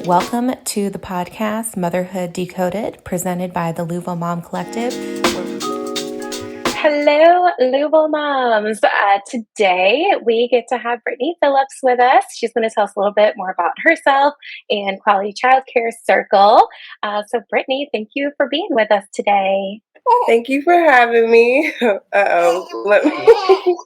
Welcome to the podcast Motherhood Decoded, presented by the Louisville Mom Collective. Hello, Louisville moms. Today we get to have Brittany Phillips with us. She's going to tell us a little bit more about herself and Quality Childcare Circle. So, Brittany, thank you for being with us today. Thank you for having me. Let me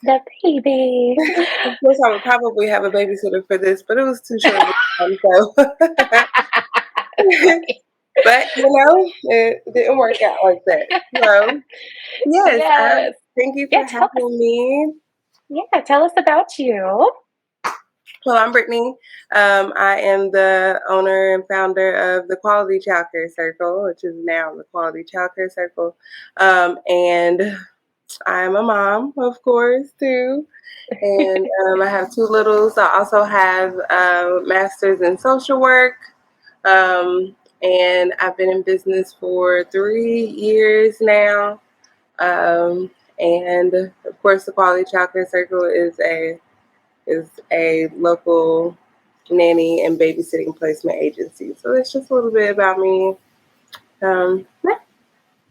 The baby. Of course, I would probably have a babysitter for this, but it was too short of a time, so. But, it didn't work out like that. So, yes. Thank you for having me. Yeah, tell us about you. Well, I'm Brittany. I am the owner and founder of the Quality Childcare Circle, which is now the Quality Childcare Circle. And I'm a mom, of course, too. And I have two littles. I also have a master's in social work. And I've been in business for 3 years now. And of course, the Quality Childcare Circle is a local nanny and babysitting placement agency. So that's just a little bit about me.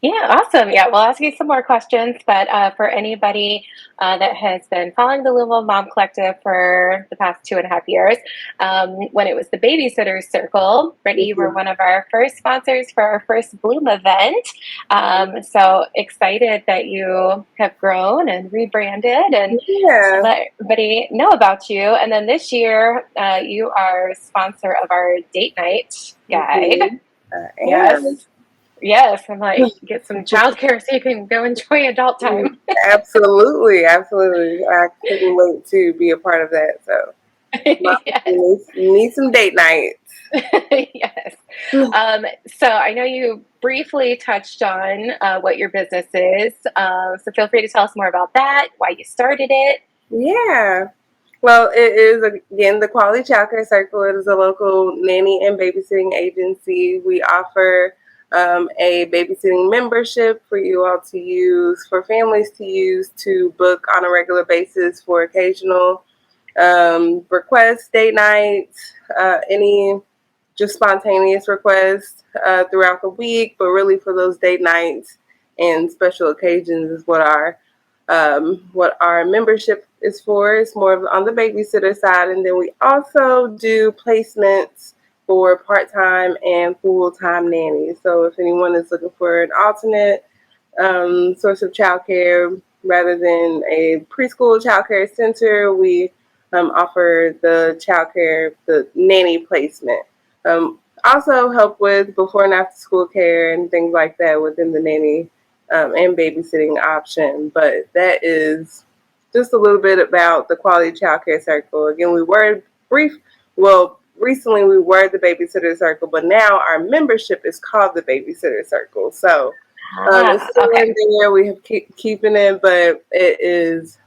Yeah, awesome. Yeah, we'll ask you some more questions, but for anybody that has been following the Louisville Mom Collective for the past 2.5 years, when it was the Babysitter Circle, Brittany, you were one of our first sponsors for our first Bloom event. So excited that you have grown and rebranded and let everybody know about you. And then this year, you are sponsor of our date night guide. Yes, I'm like, get some childcare so you can go enjoy adult time. Absolutely. I couldn't wait to be a part of that. So, you need some date nights. Yes. So I know you briefly touched on what your business is. So feel free to tell us more about that, why you started it. Yeah. Well, it is, again, the Quality Childcare Circle. It is a local nanny and babysitting agency. We offer a babysitting membership for you all to use, for families to use, to book on a regular basis for occasional requests, date nights, any just spontaneous requests throughout the week, but really for those date nights and special occasions is what our membership is for. It's more of on the babysitter side, and then we also do placements for part-time and full-time nannies. So if anyone is looking for an alternate source of childcare rather than a preschool childcare center, we offer the nanny placement. Also help with before and after school care and things like that within the nanny and babysitting option. But that is just a little bit about the Quality Childcare Circle. Again, recently we were the Babysitter Circle, but now our membership is called the Babysitter Circle. So it's still in there. We have keeping it, but it is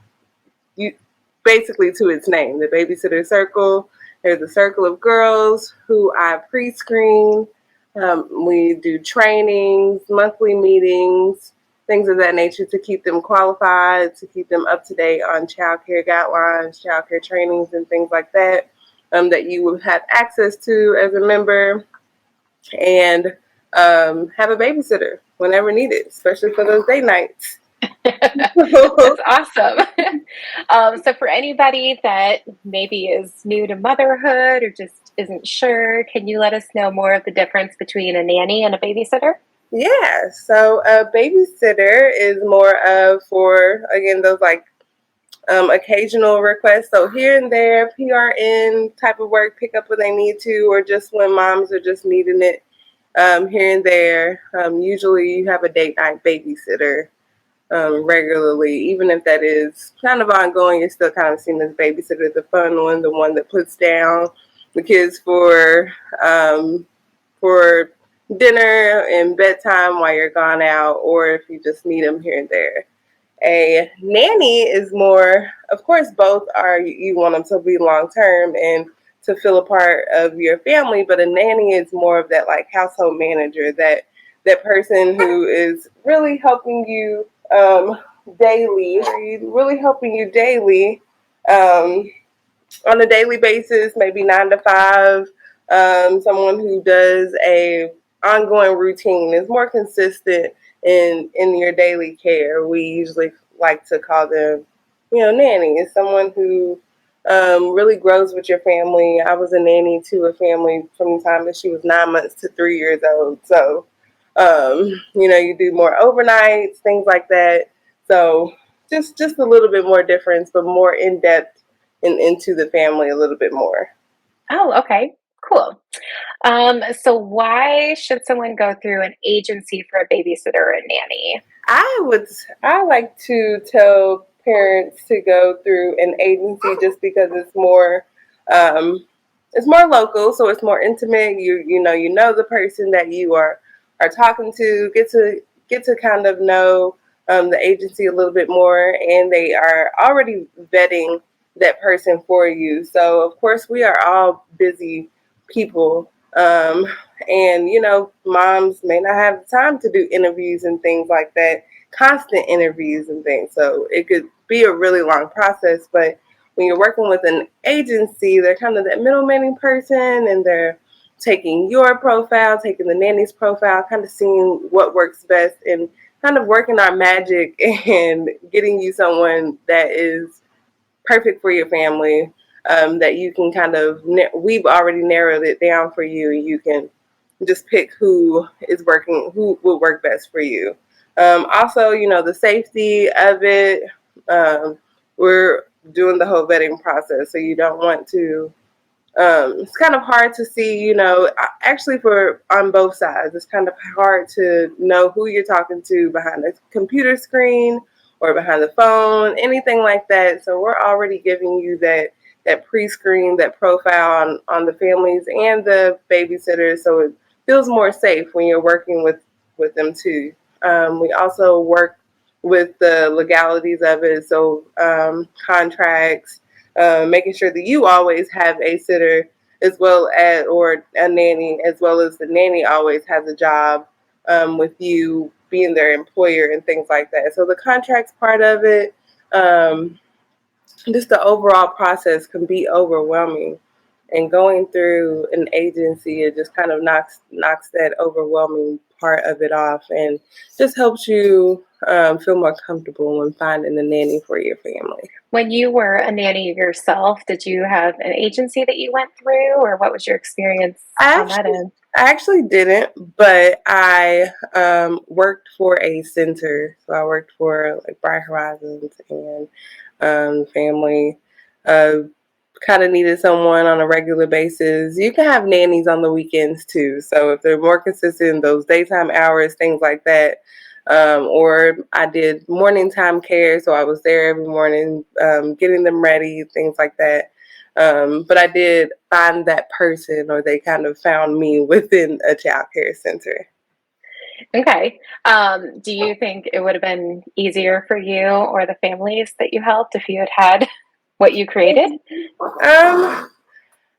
basically to its name, the Babysitter Circle. There's a circle of girls who I pre-screen. We do trainings, monthly meetings, things of that nature to keep them qualified, to keep them up to date on childcare guidelines, childcare trainings, and things like that, that you will have access to as a member, and have a babysitter whenever needed, especially for those date nights. That's awesome. So for anybody that maybe is new to motherhood or just isn't sure, can you let us know more of the difference between a nanny and a babysitter? Yeah, so a babysitter is more of for, again, those occasional requests. So here and there, PRN type of work, pick up when they need to, or just when moms are just needing it here and there. Usually you have a date night babysitter regularly, even if that is kind of ongoing. You're still kind of seen as babysitter, the fun one, the one that puts down the kids for dinner and bedtime while you're gone out, or if you just need them here and there. A nanny is more, of course, both are, you want them to be long-term and to feel a part of your family, but a nanny is more of that household manager, that person who is really helping you daily, on a daily basis, maybe 9 to 5. Someone who does a ongoing routine is more consistent in your daily care. We usually like to call them, nanny. Is someone who really grows with your family. I was a nanny to a family from the time that she was 9 months to 3 years old. So, you do more overnights, things like that. So just a little bit more difference, but more in depth and into the family a little bit more. Oh, okay. Cool. So why should someone go through an agency for a babysitter or a nanny? I like to tell parents to go through an agency just because um, it's more local, so it's more intimate. You know the person that you are talking to, get to kind of know the agency a little bit more, and they are already vetting that person for you. So of course we are all busy people. And moms may not have the time to do interviews and things like that, constant interviews and things. So it could be a really long process. But when you're working with an agency, they're kind of that middleman person, and they're taking your profile, taking the nanny's profile, kind of seeing what works best, and kind of working our magic and getting you someone that is perfect for your family. That you can we've already narrowed it down for you. You can just pick who would work best for you. Also, the safety of it. We're doing the whole vetting process, so you don't want to. It's kind of hard to see, actually for on both sides, it's kind of hard to know who you're talking to behind the computer screen or behind the phone, anything like that. So we're already giving you that pre-screen, that profile on the families and the babysitters, so it feels more safe when you're working with them too. We also work with the legalities of it, so contracts, making sure that you always have a sitter as well as, or a nanny, as well as the nanny always has a job with you being their employer and things like that. So the contracts part of it, just the overall process can be overwhelming. And going through an agency, it just kind of knocks that overwhelming part of it off, and just helps you feel more comfortable when finding a nanny for your family. When you were a nanny yourself, did you have an agency that you went through, or what was your experience on that end? I actually didn't, but I worked for a center. So I worked for like Bright Horizons, and family kind of needed someone on a regular basis. You can have nannies on the weekends too. So if they're more consistent, those daytime hours, things like that. Or I did morning time care, so I was there every morning, getting them ready, things like that. But I did find that person, or they kind of found me within a child care center. Okay. Do you think it would have been easier for you or the families that you helped if you had had what you created? Um,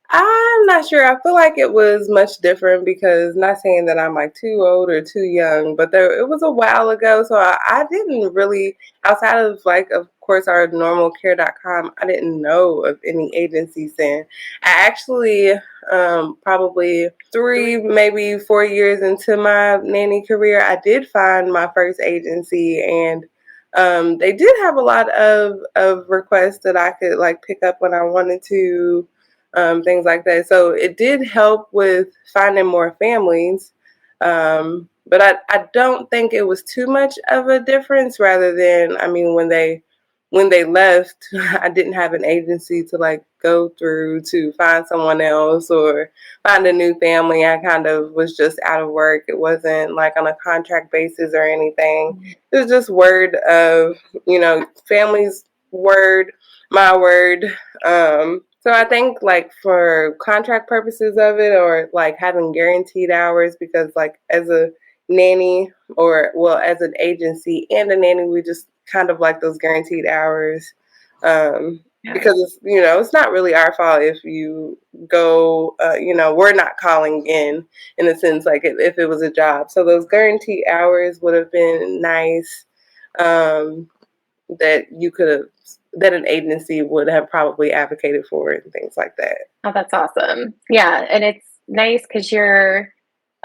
I'm not sure. I feel like it was much different, because not saying that I'm like too old or too young, but it was a while ago. So I didn't really, outside of like, of course, our normal care.com, I didn't know of any agencies then. I actually, probably 3, maybe 4 years into my nanny career, I did find my first agency, and they did have a lot of requests that I could like pick up when I wanted to, things like that. So it did help with finding more families. But I don't think it was too much of a difference, rather than, I mean, when they left, I didn't have an agency to like go through to find someone else or find a new family. I kind of was just out of work. It wasn't like on a contract basis or anything. It was just word of, family's word, my word. So I think like for contract purposes of it, or like having guaranteed hours, because like as a nanny, or well, as an agency and a nanny, we just kind of like those guaranteed hours. Because it's not really our fault if you go, we're not calling in a sense, like if it was a job. So those guaranteed hours would have been nice, that you could have that an agency would have probably advocated for and things like that. Oh, that's awesome. Yeah, and it's nice because you're,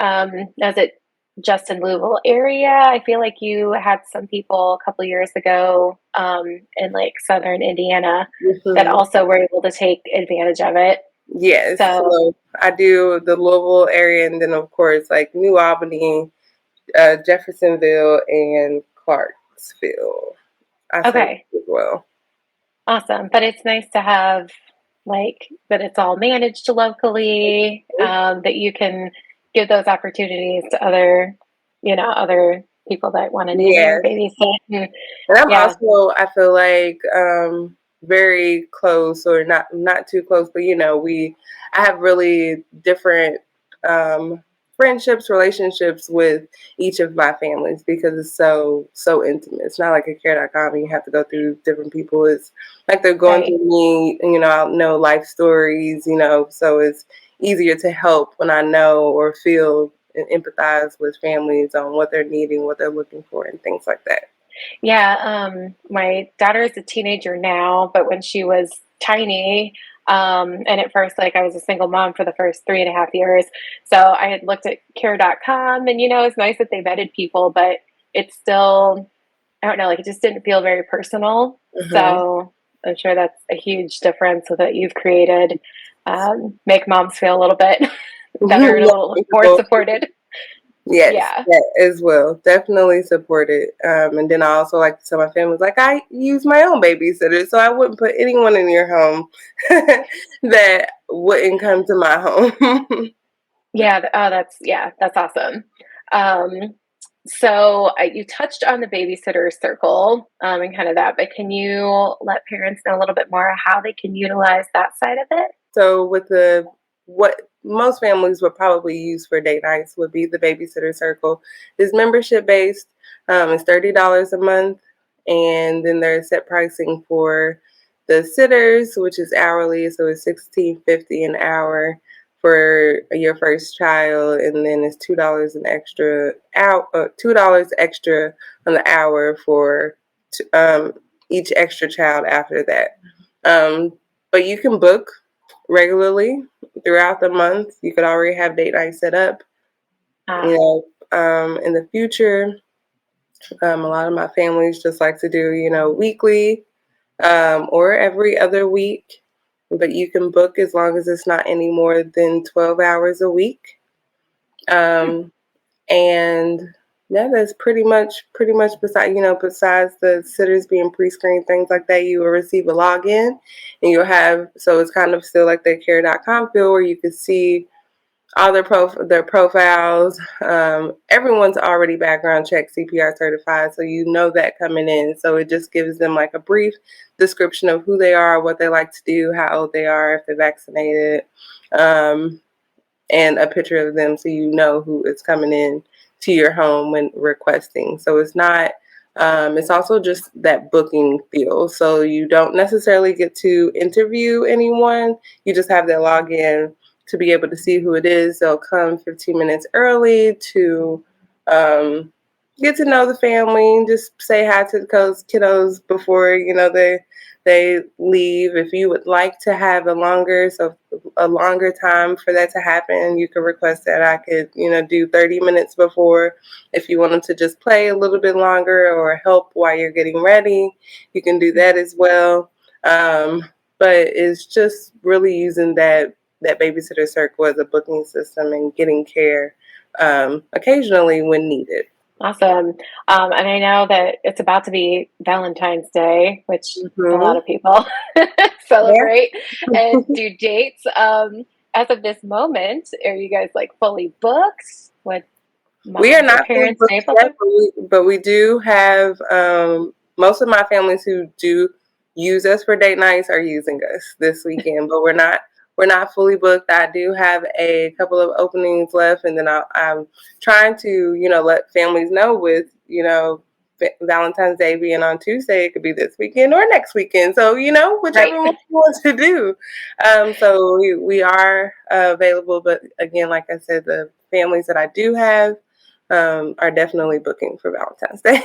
is it just in Louisville area? I feel like you had some people a couple years ago in like southern Indiana that Mm-hmm. also were able to take advantage of it. Yes, So, so I do the Louisville area, and then of course like New Albany, Jeffersonville, and Clarksville. I serve okay, as well. awesome. But it's nice to have like that it's all managed locally, that you can give those opportunities to other, other people that want to nanny or Yes, babysit. And and I'm yeah, also, I feel like, very close, or not too close, but I have really different um, friendships, relationships with each of my families because it's so intimate. It's not like a care.com and you have to go through different people. It's like they're going right. through me, I know life stories, so it's easier to help when I know or feel and empathize with families on what they're needing, what they're looking for, and things like that. Yeah, my daughter is a teenager now, but when she was tiny, and at first, like I was a single mom for the first 3.5 years. So I had looked at care.com and, it's nice that they vetted people, but it's still, I don't know, like it just didn't feel very personal. Hmm. So I'm sure that's a huge difference with what you've created. Make moms feel a little bit better and a little more supported. Yes, Yeah. that as well. Definitely support it. And then I also like to tell my family, like, I use my own babysitter, so I wouldn't put anyone in your home that wouldn't come to my home. Yeah, that's awesome. Um, so you touched on the babysitter circle and kind of that, but can you let parents know a little bit more how they can utilize that side of it? So what most families would probably use for date nights would be the babysitter circle. It's membership based. It's $30 a month, and then there's set pricing for the sitters, which is hourly, so it's $16.50 an hour for your first child, and then it's $2 extra on the hour for each extra child after that. Um, but you can book regularly throughout the month. You could already have date night set up. Ah, In the future, a lot of my families just like to do, weekly or every other week. But you can book as long as it's not any more than 12 hours a week. Um, and yeah, that's pretty much besides the sitters being pre-screened, things like that, you will receive a login, and you'll have, so it's kind of still like the care.com feel where you can see all their profiles. Everyone's already background check CPR certified, so you know that coming in. So it just gives them like a brief description of who they are, what they like to do, how old they are, if they're vaccinated, um, and a picture of them, so you know who is coming in to your home when requesting. So it's not. It's also just that booking feel. So you don't necessarily get to interview anyone. You just have that login to be able to see who it is. They'll come 15 minutes early to get to know the family, just say hi to the kiddos before they leave. If you would like to have a longer time for that to happen, you could request that I could do 30 minutes before. If you want them to just play a little bit longer or help while you're getting ready, you can do that as well. But it's just really using that babysitter circle as a booking system and getting care occasionally when needed. awesome. And I know that it's about to be Valentine's Day, which a lot Hmm. of people Yeah. celebrate and do dates. As of this moment, are you guys like fully booked? What We are moms or not fully parents booked able yet, to? but we do have most of my families who do use us for date nights are using us this weekend, but we're not fully booked. I do have a couple of openings left, and then I'm trying to let families know with Valentine's Day being on Tuesday, it could be this weekend or next weekend. So Right. whichever one you want to do. So we are available, but again, like I said, the families that I do have are definitely booking for Valentine's Day.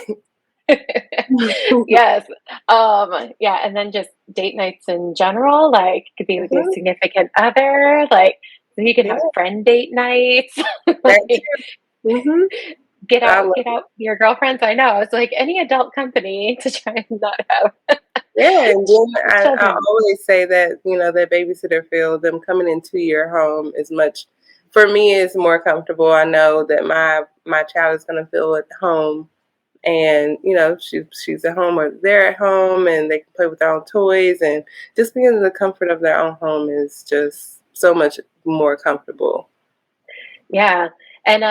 Yes. Yeah, and then just date nights in general, like could be with your Mhm. significant other, like you could Yeah, have friend date nights, that like too. Mhm. I love get out your girlfriends. I know it's like any adult company to try and not have Yeah, and then I children. always say that, that babysitter feel, them coming into your home is much, for me, is more comfortable. I know that my child is going to feel at home, and she's at home or they're at home, and they can play with their own toys, and just being in the comfort of their own home is just so much more comfortable. Yeah, and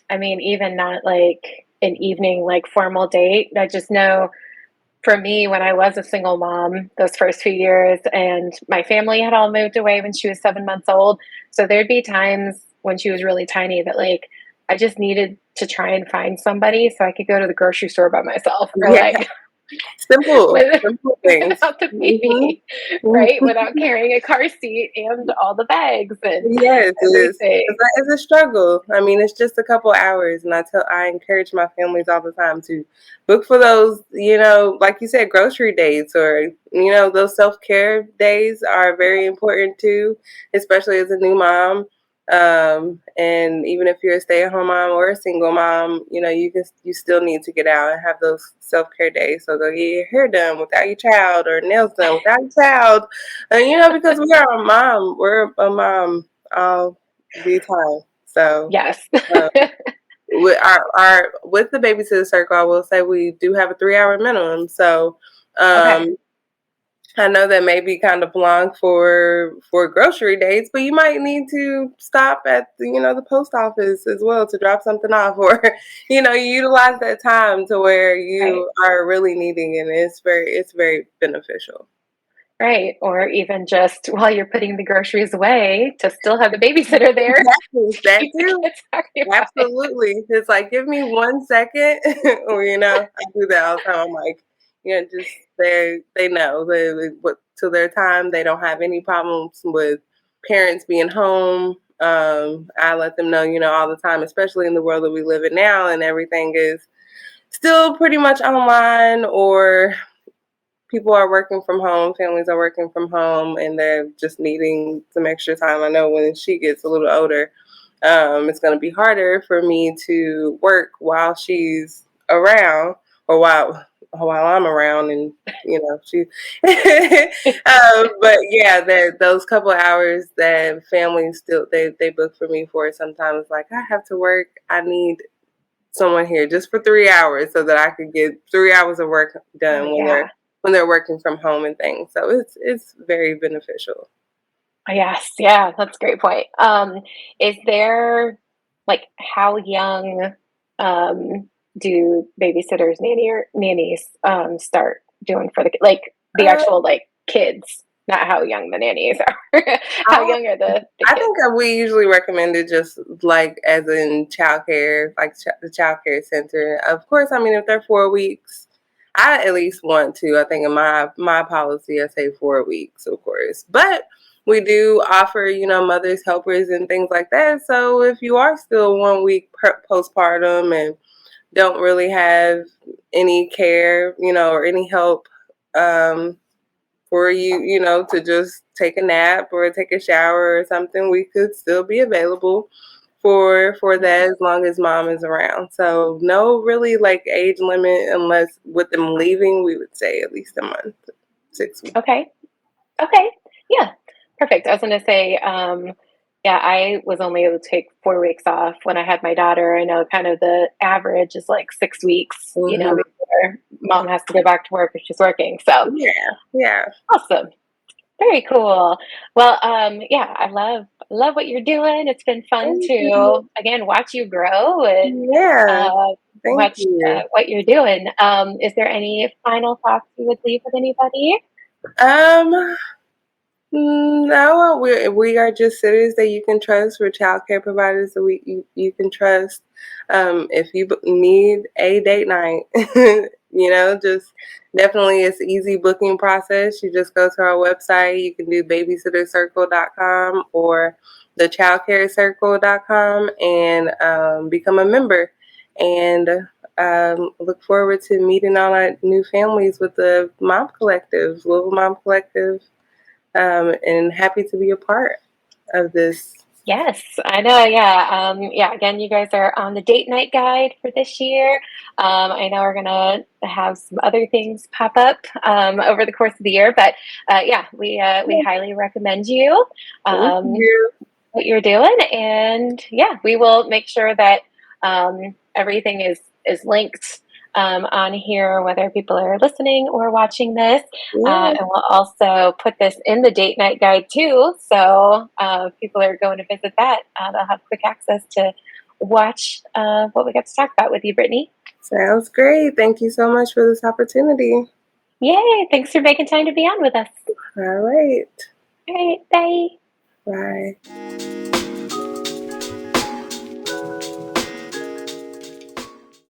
I mean, even not like an evening like formal date. I just know for me, when I was a single mom those first few years, and my family had all moved away when she was 7 months old. So there'd be times when she was really tiny that like I just needed to try and find somebody so I could go to the grocery store by myself or Yeah, like simple, with, simple things. without the Hmm. baby, right? Without carrying a car seat and all the bags and Yes, it is. 'Cause everything. that is a struggle. I mean, it's just a couple hours, and I encourage my families all the time to book for those, like you said, grocery dates, or those self-care days are very important too, especially as a new mom. And even if you're a stay-at-home mom or a single mom, you still need to get out and have those self-care days. So go get your hair done without your child, or nails done without your child, and because we're a mom all the time. So Yes. uh, with with the babysitter circle, I will say we do have a 3 hour minimum. So Okay. um, I know that may be kind of long for grocery dates, but you might need to stop at the post office as well to drop something off, or you utilize that time to where Right. you are really needing it. It's very beneficial. Right. Or even just while you're putting the groceries away to still have the babysitter there Exactly, to that keep the too. kids occupied. Absolutely. It's like, give me 1 second. Or, I do that all the time. I'm like, just they know what to their time. They don't have any problems with parents being home. I let them know, all the time, especially in the world that we live in now, and everything is still pretty much online, or people are working from home, families are working from home, and they're just needing some extra time. I know when she gets a little older, it's going to be harder for me to work while she's around, or while I'm around, and she. But yeah, those couple hours that families still they book for me for. Sometimes like, I have to work. I need someone here just for 3 hours so that I could get 3 hours of work Oh done yeah. when they're working from home and things. So it's very beneficial. Yes, yeah, that's a great point. Is there like how young um do babysitters, nannies start doing for like the Uh, actual like kids, not how young the nannies are. How I young are the I kids? think that we usually recommend it just like as in childcare, like the childcare center. Of course, I mean, if they're 4 weeks, I at least want to. I think in my policy, I say 4 weeks, of course. But we do offer, mothers helpers and things like that. So if you are still 1 week postpartum and don't really have any care, or any help, um, for you, to just take a nap or take a shower or something, we could still be available for that, as long as mom is around. So no really like age limit, unless with them leaving, we would say at least a month, 6 weeks. Okay. Okay. Yeah. Perfect. I was going to say, yeah, I was only able to take 4 weeks off when I had my daughter. I know kind of the average is like 6 weeks, Hmm. before mom has to go back to work if she's working. So Yeah, yeah, awesome. Very cool. Well, yeah, I love what you're doing. It's been fun thank you. to again watch you grow and Yeah, thank watch you. what you're doing. Is there any final thoughts you would leave with anybody? um No, we are just cities that you can trust. We're childcare providers that you can trust. If you need a date night, just definitely it's an easy booking process. You just go to our website. You can do babysittercircle.com or thechildcarecircle.com and become a member. And look forward to meeting all our new families with the Mom Collective, Louisville Mom Collective, and happy to be a part of this. Yes, I know. Yeah. Again, you guys are on the date night guide for this year. I know we're gonna have some other things pop up over the course of the year, but we highly recommend you. Thank you. What you're doing, and we will make sure that everything is linked on here, whether people are listening or watching this. And we'll also put this in the date night guide too, so if people are going to visit that, they'll have quick access to watch what we got to talk about with you, Brittany. Sounds great. Thank you so much for this opportunity. Yay! Thanks for making time to be on with us. All right. All right, bye. Bye.